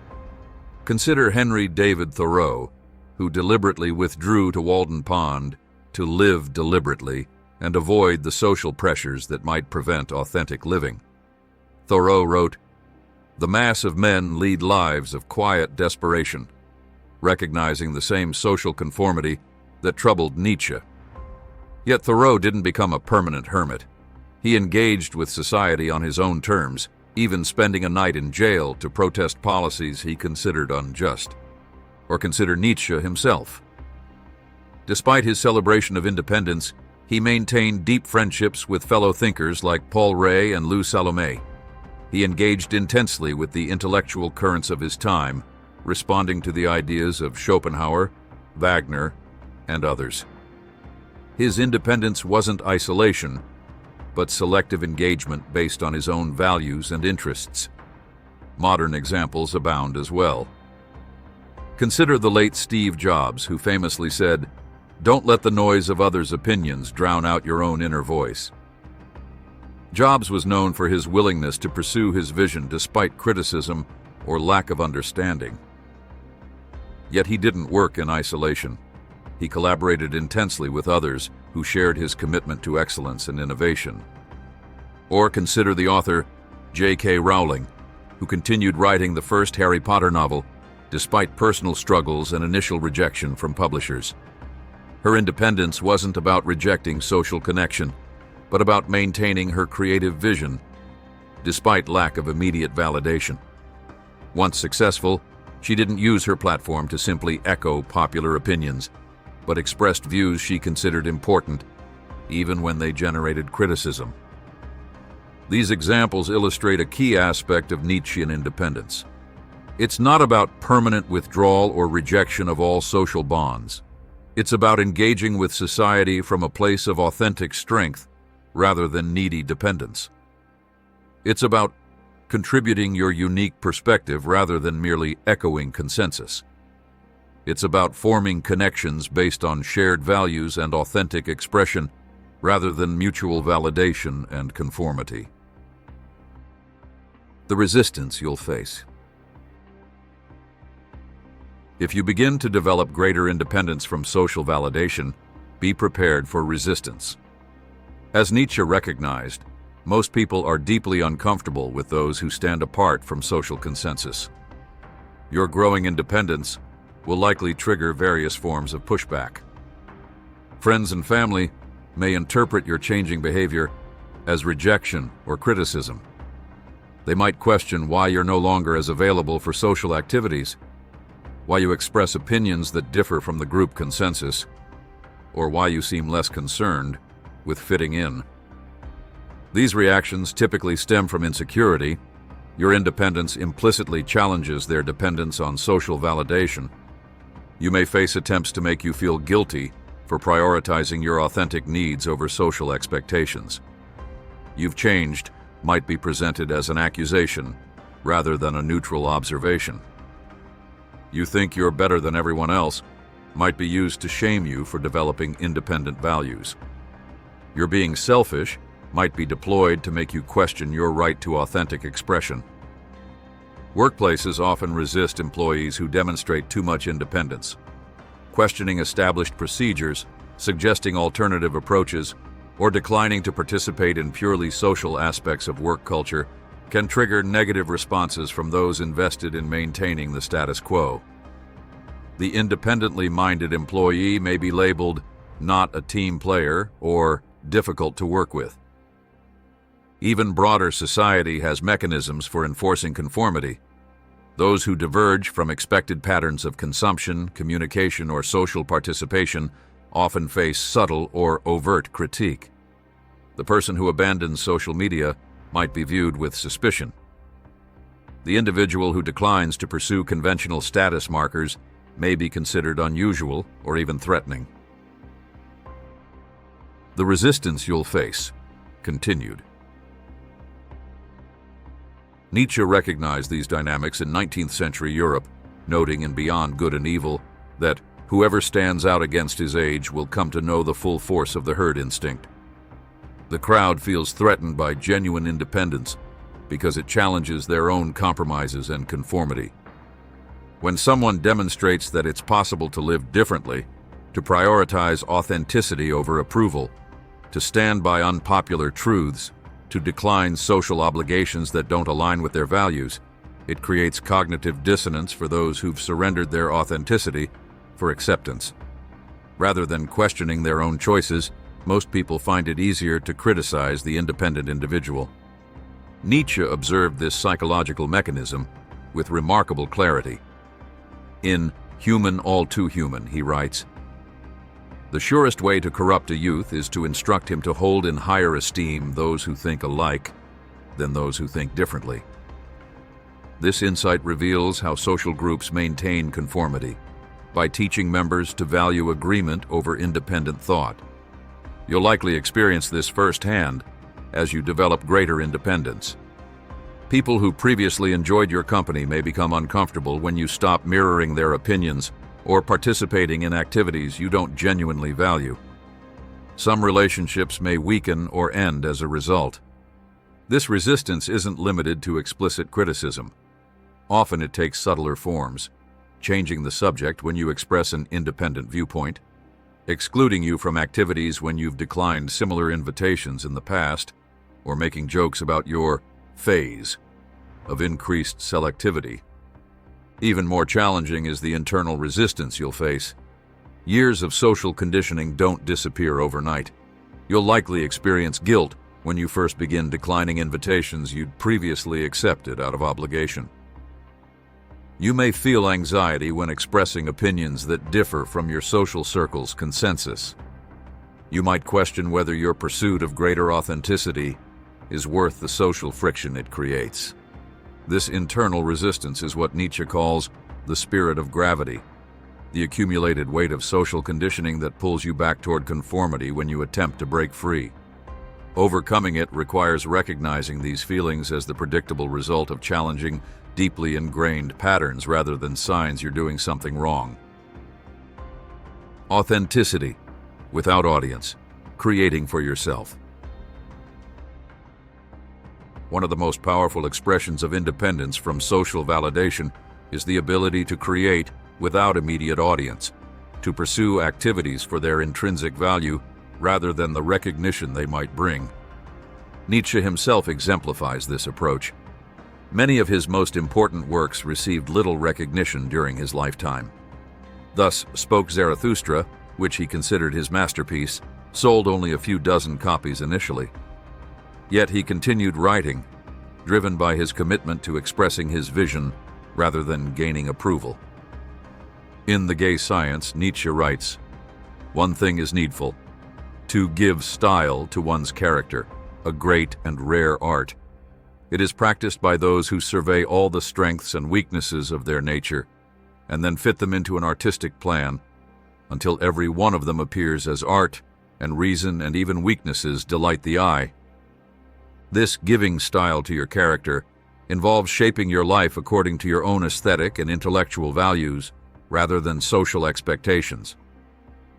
A: Consider Henry David Thoreau, who deliberately withdrew to Walden Pond to live deliberately and avoid the social pressures that might prevent authentic living. Thoreau wrote, "The mass of men lead lives of quiet desperation," recognizing the same social conformity that troubled Nietzsche. Yet Thoreau didn't become a permanent hermit. He engaged with society on his own terms, even spending a night in jail to protest policies he considered unjust. Or consider Nietzsche himself. Despite his celebration of independence, he maintained deep friendships with fellow thinkers like Paul Rée and Lou Salomé. He engaged intensely with the intellectual currents of his time, responding to the ideas of Schopenhauer, Wagner, and others. His independence wasn't isolation, but selective engagement based on his own values and interests. Modern examples abound as well. Consider the late Steve Jobs, who famously said, "Don't let the noise of others' opinions drown out your own inner voice." Jobs was known for his willingness to pursue his vision despite criticism or lack of understanding. Yet he didn't work in isolation. He collaborated intensely with others who shared his commitment to excellence and innovation. Or consider the author J.K. Rowling, who continued writing the first Harry Potter novel despite personal struggles and initial rejection from publishers. Her independence wasn't about rejecting social connection, but about maintaining her creative vision, despite lack of immediate validation. Once successful, she didn't use her platform to simply echo popular opinions, but expressed views she considered important, even when they generated criticism. These examples illustrate a key aspect of Nietzschean independence. It's not about permanent withdrawal or rejection of all social bonds. It's about engaging with society from a place of authentic strength rather than needy dependence. It's about contributing your unique perspective rather than merely echoing consensus. It's about forming connections based on shared values and authentic expression rather than mutual validation and conformity. The resistance you'll face. If you begin to develop greater independence from social validation, be prepared for resistance. As Nietzsche recognized, most people are deeply uncomfortable with those who stand apart from social consensus. Your growing independence will likely trigger various forms of pushback. Friends and family may interpret your changing behavior as rejection or criticism. They might question why you're no longer as available for social activities, why you express opinions that differ from the group consensus, or why you seem less concerned with fitting in. These reactions typically stem from insecurity. Your independence implicitly challenges their dependence on social validation. You may face attempts to make you feel guilty for prioritizing your authentic needs over social expectations. "You've changed" might be presented as an accusation rather than a neutral observation. "You think you're better than everyone else" might be used to shame you for developing independent values. "You're being selfish" might be deployed to make you question your right to authentic expression. Workplaces often resist employees who demonstrate too much independence. Questioning established procedures, suggesting alternative approaches, or declining to participate in purely social aspects of work culture can trigger negative responses from those invested in maintaining the status quo. The independently minded employee may be labeled not a team player or difficult to work with. Even broader society has mechanisms for enforcing conformity. Those who diverge from expected patterns of consumption, communication, or social participation often face subtle or overt critique. The person who abandons social media might be viewed with suspicion. The individual who declines to pursue conventional status markers may be considered unusual or even threatening. The resistance you'll face. Continued. Nietzsche recognized these dynamics in 19th century Europe, noting in Beyond Good and Evil that whoever stands out against his age will come to know the full force of the herd instinct. The crowd feels threatened by genuine independence because it challenges their own compromises and conformity. When someone demonstrates that it's possible to live differently, to prioritize authenticity over approval, to stand by unpopular truths, to decline social obligations that don't align with their values, it creates cognitive dissonance for those who've surrendered their authenticity for acceptance. Rather than questioning their own choices, most people find it easier to criticize the independent individual. Nietzsche observed this psychological mechanism with remarkable clarity. In Human All Too Human, he writes, "The surest way to corrupt a youth is to instruct him to hold in higher esteem those who think alike than those who think differently." This insight reveals how social groups maintain conformity by teaching members to value agreement over independent thought. You'll likely experience this firsthand as you develop greater independence. People who previously enjoyed your company may become uncomfortable when you stop mirroring their opinions or participating in activities you don't genuinely value. Some relationships may weaken or end as a result. This resistance isn't limited to explicit criticism. Often it takes subtler forms, changing the subject when you express an independent viewpoint, excluding you from activities when you've declined similar invitations in the past, or making jokes about your phase of increased selectivity. Even more challenging is the internal resistance you'll face. Years of social conditioning don't disappear overnight. You'll likely experience guilt when you first begin declining invitations you'd previously accepted out of obligation. You may feel anxiety when expressing opinions that differ from your social circle's consensus. You might question whether your pursuit of greater authenticity is worth the social friction it creates. This internal resistance is what Nietzsche calls the spirit of gravity, the accumulated weight of social conditioning that pulls you back toward conformity when you attempt to break free. Overcoming it requires recognizing these feelings as the predictable result of challenging, deeply ingrained patterns rather than signs you're doing something wrong. Authenticity, without audience, creating for yourself. One of the most powerful expressions of independence from social validation is the ability to create without immediate audience, to pursue activities for their intrinsic value rather than the recognition they might bring. Nietzsche himself exemplifies this approach. Many of his most important works received little recognition during his lifetime. Thus, Spoke Zarathustra, which he considered his masterpiece, sold only a few dozen copies initially. Yet he continued writing, driven by his commitment to expressing his vision rather than gaining approval. In The Gay Science, Nietzsche writes, "One thing is needful, to give style to one's character, a great and rare art. It is practiced by those who survey all the strengths and weaknesses of their nature, and then fit them into an artistic plan, until every one of them appears as art, and reason and even weaknesses delight the eye. This giving style to your character involves shaping your life according to your own aesthetic and intellectual values, rather than social expectations.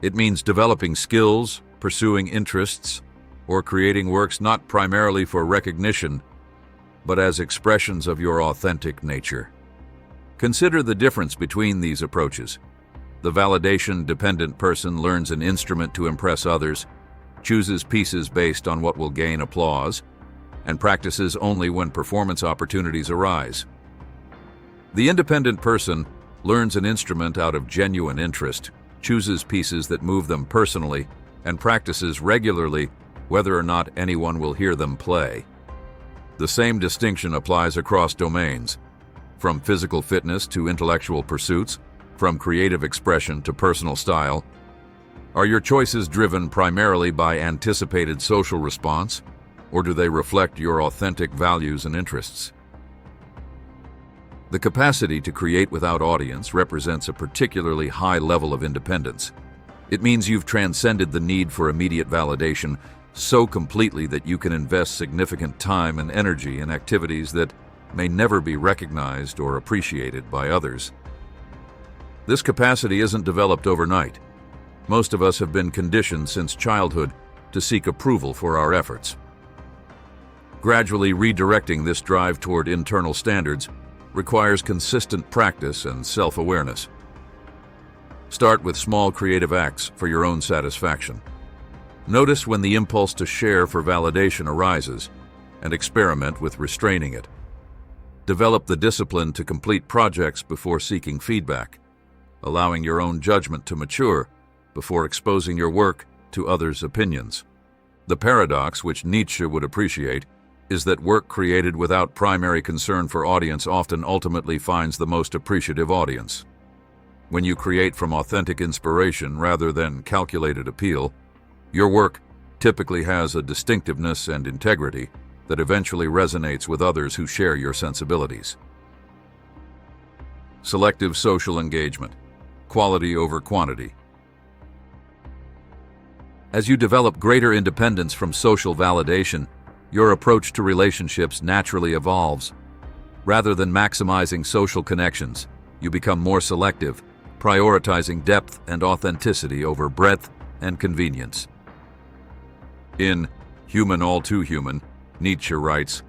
A: It means developing skills, pursuing interests, or creating works not primarily for recognition, but as expressions of your authentic nature." Consider the difference between these approaches. The validation-dependent person learns an instrument to impress others, chooses pieces based on what will gain applause, and practices only when performance opportunities arise. The independent person learns an instrument out of genuine interest, chooses pieces that move them personally, and practices regularly whether or not anyone will hear them play. The same distinction applies across domains, from physical fitness to intellectual pursuits, from creative expression to personal style. Are your choices driven primarily by anticipated social response, or do they reflect your authentic values and interests? The capacity to create without audience represents a particularly high level of independence. It means you've transcended the need for immediate validation so completely that you can invest significant time and energy in activities that may never be recognized or appreciated by others. This capacity isn't developed overnight. Most of us have been conditioned since childhood to seek approval for our efforts. Gradually redirecting this drive toward internal standards requires consistent practice and self-awareness. Start with small creative acts for your own satisfaction. Notice when the impulse to share for validation arises, and experiment with restraining it. Develop the discipline to complete projects before seeking feedback, allowing your own judgment to mature before exposing your work to others' opinions. The paradox, which Nietzsche would appreciate, is that work created without primary concern for audience often ultimately finds the most appreciative audience. When you create from authentic inspiration rather than calculated appeal, your work typically has a distinctiveness and integrity that eventually resonates with others who share your sensibilities. Selective social engagement, quality over quantity. As you develop greater independence from social validation, your approach to relationships naturally evolves. Rather than maximizing social connections, you become more selective, prioritizing depth and authenticity over breadth and convenience. In Human All Too Human, Nietzsche writes,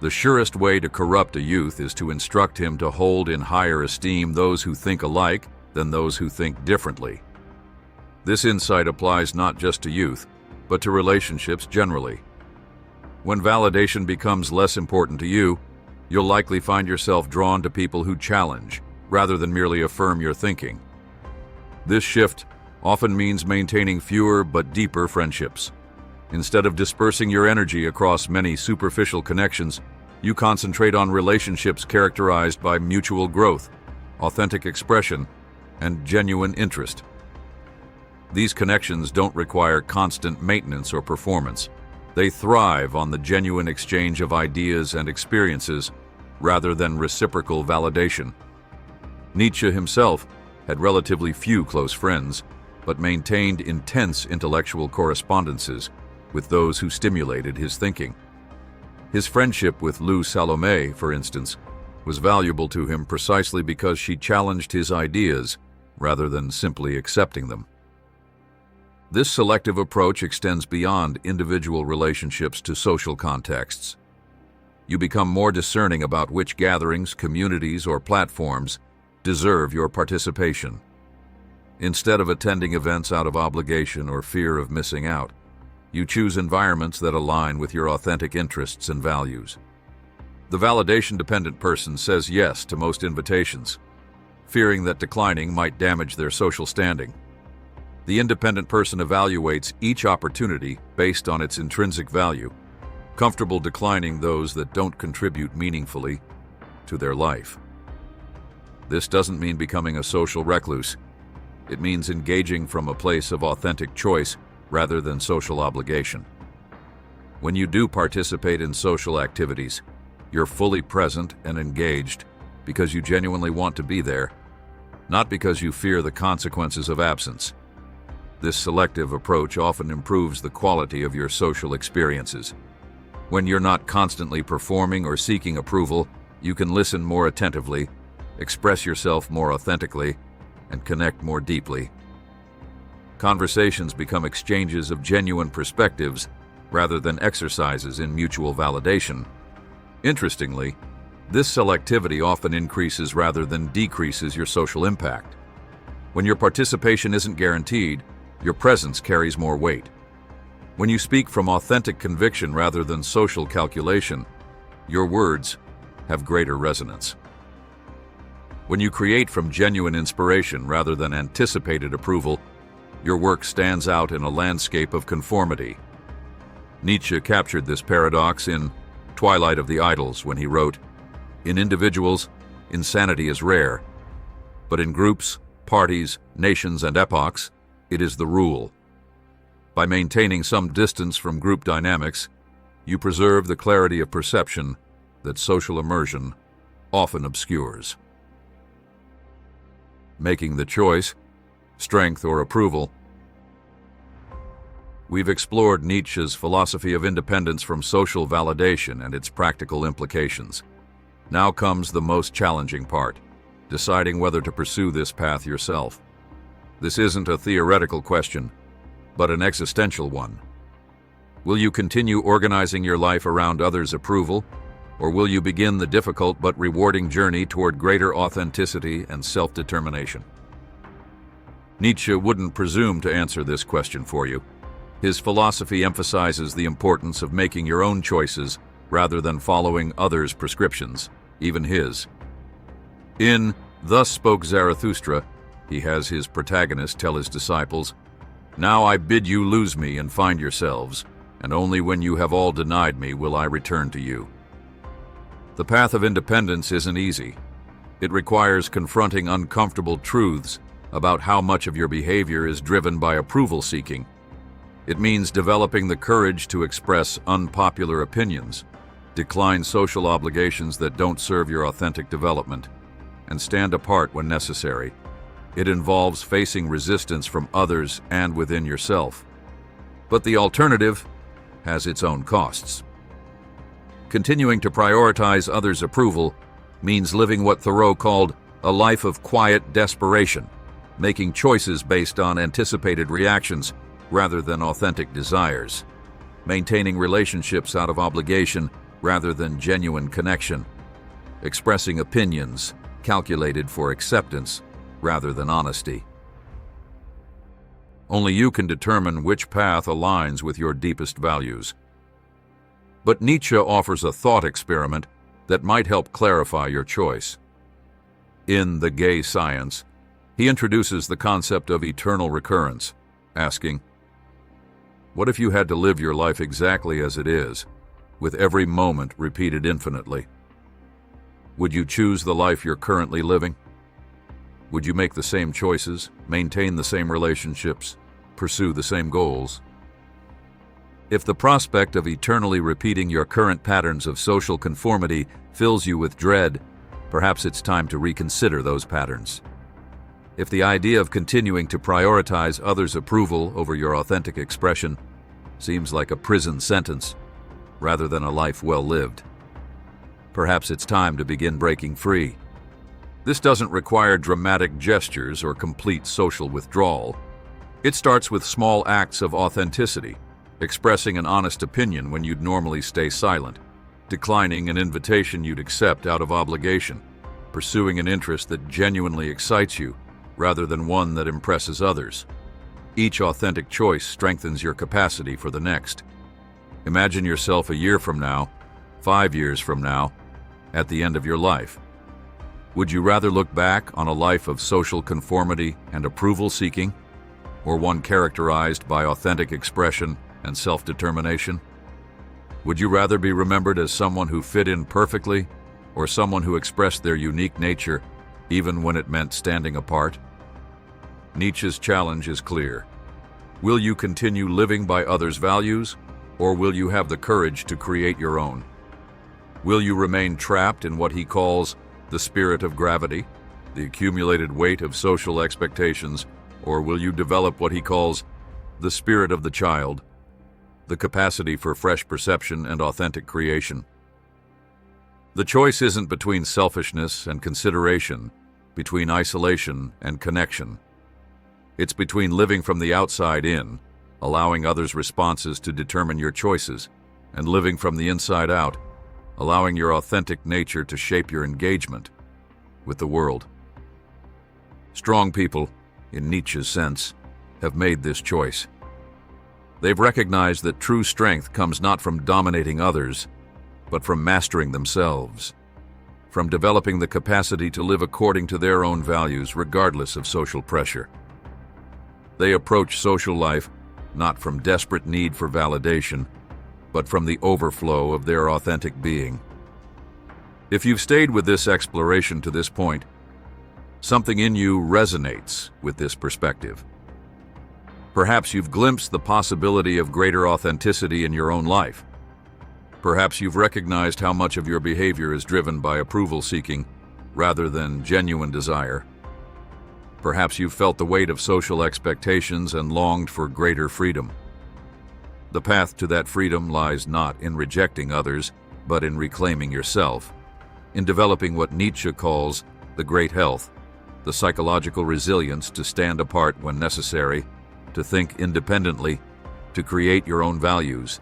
A: "The surest way to corrupt a youth is to instruct him to hold in higher esteem those who think alike than those who think differently." This insight applies not just to youth, but to relationships generally. When validation becomes less important to you, you'll likely find yourself drawn to people who challenge, rather than merely affirm your thinking. This shift often means maintaining fewer but deeper friendships. Instead of dispersing your energy across many superficial connections, you concentrate on relationships characterized by mutual growth, authentic expression, and genuine interest. These connections don't require constant maintenance or performance. They thrive on the genuine exchange of ideas and experiences rather than reciprocal validation. Nietzsche himself had relatively few close friends, but maintained intense intellectual correspondences with those who stimulated his thinking. His friendship with Lou Salome, for instance, was valuable to him precisely because she challenged his ideas rather than simply accepting them. This selective approach extends beyond individual relationships to social contexts. You become more discerning about which gatherings, communities, or platforms deserve your participation. Instead of attending events out of obligation or fear of missing out, you choose environments that align with your authentic interests and values. The validation-dependent person says yes to most invitations, fearing that declining might damage their social standing. The independent person evaluates each opportunity based on its intrinsic value, comfortable declining those that don't contribute meaningfully to their life. This doesn't mean becoming a social recluse. It means engaging from a place of authentic choice rather than social obligation. When you do participate in social activities, you're fully present and engaged because you genuinely want to be there, not because you fear the consequences of absence. This selective approach often improves the quality of your social experiences. When you're not constantly performing or seeking approval, you can listen more attentively, express yourself more authentically, and connect more deeply. Conversations become exchanges of genuine perspectives rather than exercises in mutual validation. Interestingly, this selectivity often increases rather than decreases your social impact. When your participation isn't guaranteed, your presence carries more weight. When you speak from authentic conviction rather than social calculation, your words have greater resonance. When you create from genuine inspiration rather than anticipated approval, your work stands out in a landscape of conformity. Nietzsche captured this paradox in Twilight of the Idols when he wrote, "In individuals, insanity is rare, but in groups, parties, nations, and epochs, it is the rule." By maintaining some distance from group dynamics, you preserve the clarity of perception that social immersion often obscures. Making the choice, strength or approval. We've explored Nietzsche's philosophy of independence from social validation and its practical implications. Now comes the most challenging part, deciding whether to pursue this path yourself. This isn't a theoretical question, but an existential one. Will you continue organizing your life around others' approval, or will you begin the difficult but rewarding journey toward greater authenticity and self-determination? Nietzsche wouldn't presume to answer this question for you. His philosophy emphasizes the importance of making your own choices rather than following others' prescriptions, even his. In Thus Spoke Zarathustra, he has his protagonist tell his disciples, "Now I bid you lose me and find yourselves, and only when you have all denied me will I return to you." The path of independence isn't easy. It requires confronting uncomfortable truths about how much of your behavior is driven by approval seeking. It means developing the courage to express unpopular opinions, decline social obligations that don't serve your authentic development, and stand apart when necessary. It involves facing resistance from others and within yourself. But the alternative has its own costs. Continuing to prioritize others' approval means living what Thoreau called a life of quiet desperation, making choices based on anticipated reactions rather than authentic desires, maintaining relationships out of obligation rather than genuine connection, expressing opinions calculated for acceptance rather than honesty. Only you can determine which path aligns with your deepest values. But Nietzsche offers a thought experiment that might help clarify your choice. In The Gay Science, he introduces the concept of eternal recurrence, asking, what if you had to live your life exactly as it is, with every moment repeated infinitely? Would you choose the life you're currently living? Would you make the same choices, maintain the same relationships, pursue the same goals? If the prospect of eternally repeating your current patterns of social conformity fills you with dread, perhaps it's time to reconsider those patterns. If the idea of continuing to prioritize others' approval over your authentic expression seems like a prison sentence rather than a life well lived, perhaps it's time to begin breaking free. This doesn't require dramatic gestures or complete social withdrawal. It starts with small acts of authenticity, expressing an honest opinion when you'd normally stay silent, declining an invitation you'd accept out of obligation, pursuing an interest that genuinely excites you rather than one that impresses others. Each authentic choice strengthens your capacity for the next. Imagine yourself a year from now, 5 years from now, at the end of your life. Would you rather look back on a life of social conformity and approval seeking, or one characterized by authentic expression and self-determination? Would you rather be remembered as someone who fit in perfectly, or someone who expressed their unique nature, even when it meant standing apart? Nietzsche's challenge is clear. Will you continue living by others' values, or will you have the courage to create your own? Will you remain trapped in what he calls the spirit of gravity, the accumulated weight of social expectations, or will you develop what he calls the spirit of the child, the capacity for fresh perception and authentic creation? The choice isn't between selfishness and consideration, between isolation and connection. It's between living from the outside in, allowing others' responses to determine your choices, and living from the inside out, allowing your authentic nature to shape your engagement with the world. Strong people, in Nietzsche's sense, have made this choice. They've recognized that true strength comes not from dominating others, but from mastering themselves, from developing the capacity to live according to their own values regardless of social pressure. They approach social life not from desperate need for validation, but from the overflow of their authentic being. If you've stayed with this exploration to this point, something in you resonates with this perspective. Perhaps you've glimpsed the possibility of greater authenticity in your own life. Perhaps you've recognized how much of your behavior is driven by approval seeking rather than genuine desire. Perhaps you've felt the weight of social expectations and longed for greater freedom. The path to that freedom lies not in rejecting others, but in reclaiming yourself, in developing what Nietzsche calls the great health, the psychological resilience to stand apart when necessary, to think independently, to create your own values,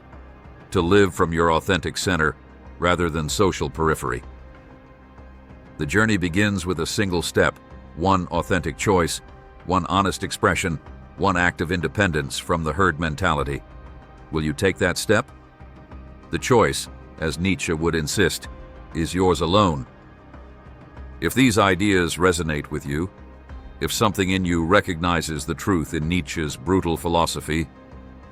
A: to live from your authentic center rather than social periphery. The journey begins with a single step, one authentic choice, one honest expression, one act of independence from the herd mentality. Will you take that step? The choice, as Nietzsche would insist, is yours alone. If these ideas resonate with you, if something in you recognizes the truth in Nietzsche's brutal philosophy,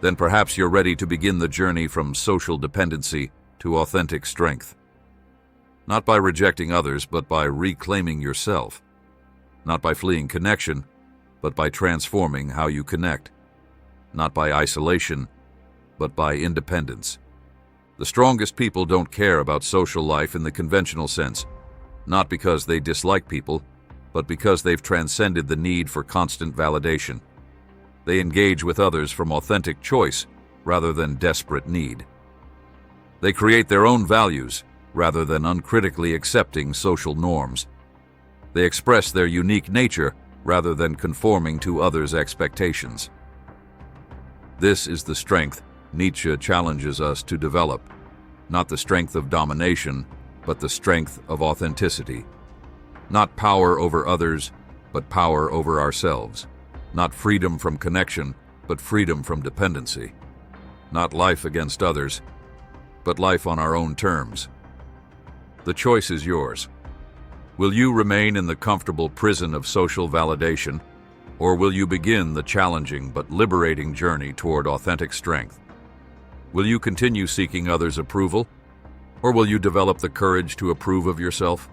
A: then perhaps you're ready to begin the journey from social dependency to authentic strength. Not by rejecting others, but by reclaiming yourself. Not by fleeing connection, but by transforming how you connect. Not by isolation, but by independence. The strongest people don't care about social life in the conventional sense, not because they dislike people, but because they've transcended the need for constant validation. They engage with others from authentic choice rather than desperate need. They create their own values rather than uncritically accepting social norms. They express their unique nature rather than conforming to others' expectations. This is the strength Nietzsche challenges us to develop, not the strength of domination, but the strength of authenticity. Not power over others, but power over ourselves. Not freedom from connection, but freedom from dependency. Not life against others, but life on our own terms. The choice is yours. Will you remain in the comfortable prison of social validation, or will you begin the challenging but liberating journey toward authentic strength? Will you continue seeking others' approval, or will you develop the courage to approve of yourself?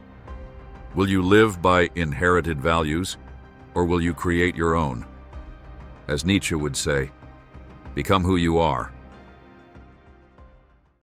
A: Will you live by inherited values, or will you create your own? As Nietzsche would say, become who you are.